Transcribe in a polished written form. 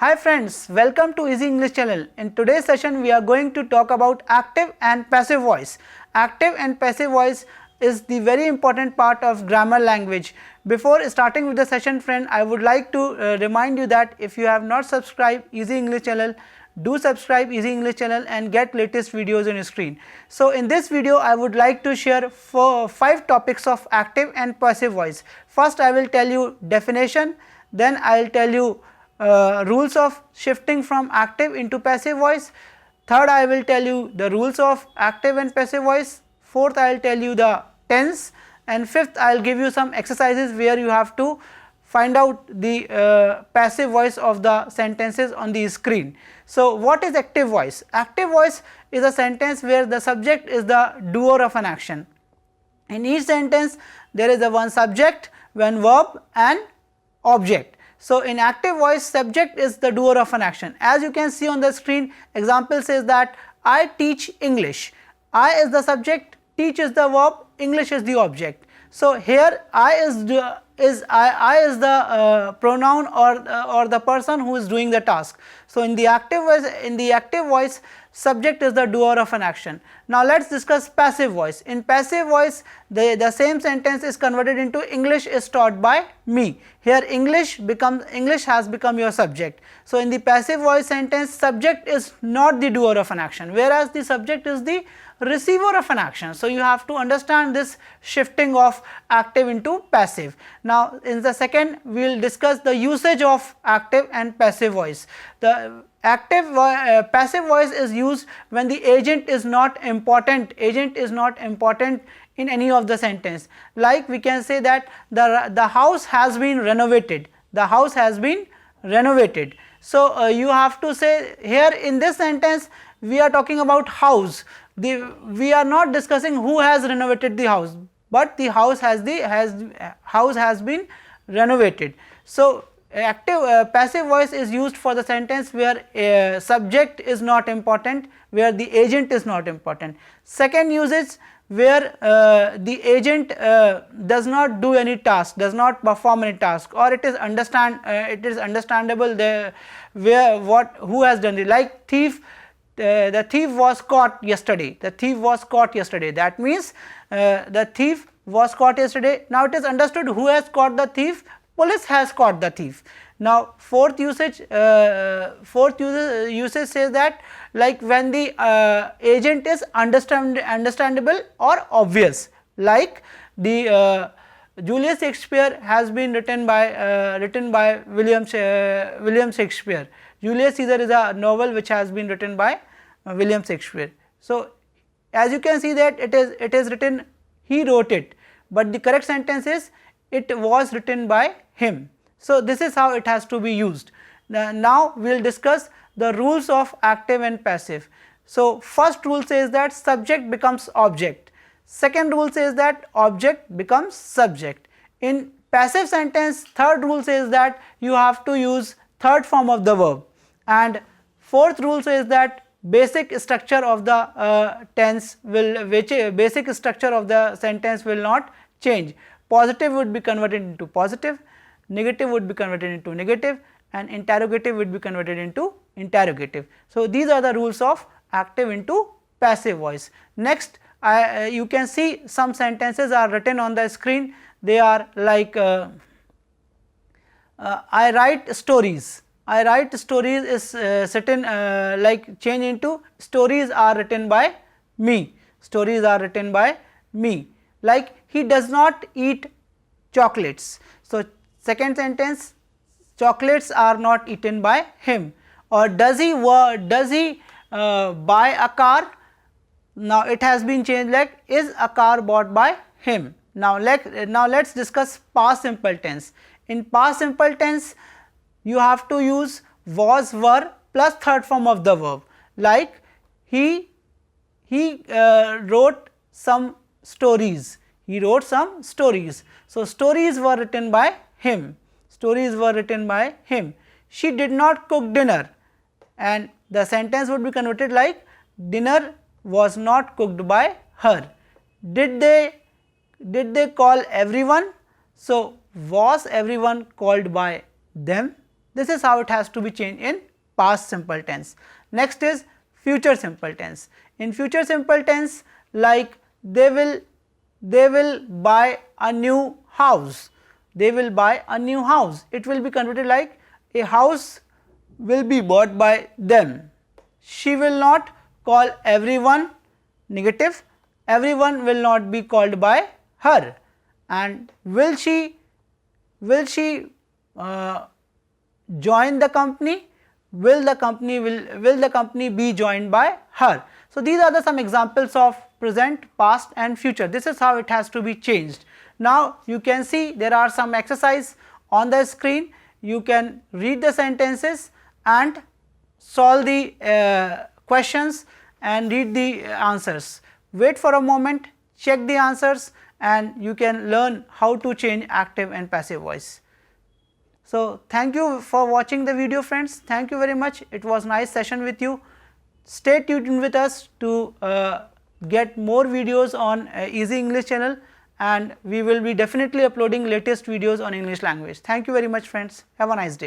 Hi friends, welcome to Easy English channel. In today's session we are going to talk about active and passive voice. Active and passive voice is the very important part of grammar language. Before starting with the session friend, I would like to remind you that if you have not subscribed Easy English channel, do subscribe Easy English channel and get latest videos on your screen. So in this video I would like to share 5 topics of active and passive voice. First I will tell you definition, then I will tell you rules of shifting from active into passive voice. Third, I will tell you the rules of active and passive voice. Fourth, I will tell you the tense, and fifth, I will give you some exercises where you have to find out the passive voice of the sentences on the screen. So what is active voice? Active voice is a sentence where the subject is the doer of an action. In each sentence there is a one subject, one verb and object. So in active voice, subject is the doer of an action. As you can see on the screen, example says that I teach English. I is the subject, teach is the verb, English is the object. So here I is the pronoun or the person who is doing the task. So in the active voice, subject is the doer of an action. Now let us discuss passive voice. In passive voice, the same sentence is converted into English is taught by me. Here English has become your subject. So in the passive voice sentence, subject is not the doer of an action, whereas the subject is the receiver of an action. So you have to understand this shifting of active into passive. Now in the second we will discuss the usage of active and passive voice. The passive voice is used when the agent is not important in any of the sentence. Like we can say that the house has been renovated. The house has been renovated. So you have to say here in this sentence we are talking about house. We are not discussing who has renovated the house, but the house has been renovated. So passive voice is used for the sentence where subject is not important, where the agent is not important. Second usage, where the agent does not do any task, does not perform any task, or it is understandable who has done it. Like thief, the thief was caught yesterday. The thief was caught yesterday. That means the thief was caught yesterday. Now it is understood who has caught the thief. Police has caught the thief. Now fourth usage says that like when the agent is understandable or obvious. Like the Julius Shakespeare has been written by William Shakespeare. Julius Caesar is a novel which has been written by William Shakespeare. So as you can see that it is written he wrote it, but the correct sentence is it was written by him. So this is how it has to be used. Now we will discuss the rules of active and passive. So first rule says that subject becomes object. Second rule says that object becomes subject. In passive sentence, third rule says that you have to use third form of the verb, and fourth rule says that basic structure of the basic structure of the sentence will not change. Positive would be converted into positive, negative would be converted into negative, and interrogative would be converted into interrogative. So these are the rules of active into passive voice. Next, you can see some sentences are written on the screen. They are like I write stories. I write stories is certain like change into stories are written by me. Stories are written by me. Like he does not eat chocolates. So second sentence, chocolates are not eaten by him. Or does he buy a car? Now it has been changed like is a car bought by him. Now let's discuss past simple tense. In past simple tense you have to use was, were plus third form of the verb. Like he wrote some stories. He wrote some stories. So stories were written by him. Stories were written by him. She did not cook dinner, and the sentence would be converted like dinner was not cooked by her. Did they call everyone? So was everyone called by them? This is how it has to be changed in past simple tense. Next is future simple tense. In future simple tense, like they will buy a new house. They will buy a new house. It will be converted like a house will be bought by them. She will not call everyone, negative, everyone will not be called by her. And will she join the company? Will the company be joined by her? So these are the some examples of present, past and future. This is how it has to be changed. Now you can see there are some exercise on the screen. You can read the sentences and solve the questions and read the answers. Wait for a moment, check the answers, and you can learn how to change active and passive voice. So thank you for watching the video, friends. Thank you very much. It was nice session with you. Stay tuned with us to get more videos on Easy English channel, and we will be definitely uploading latest videos on English language. Thank you very much, friends. Have a nice day.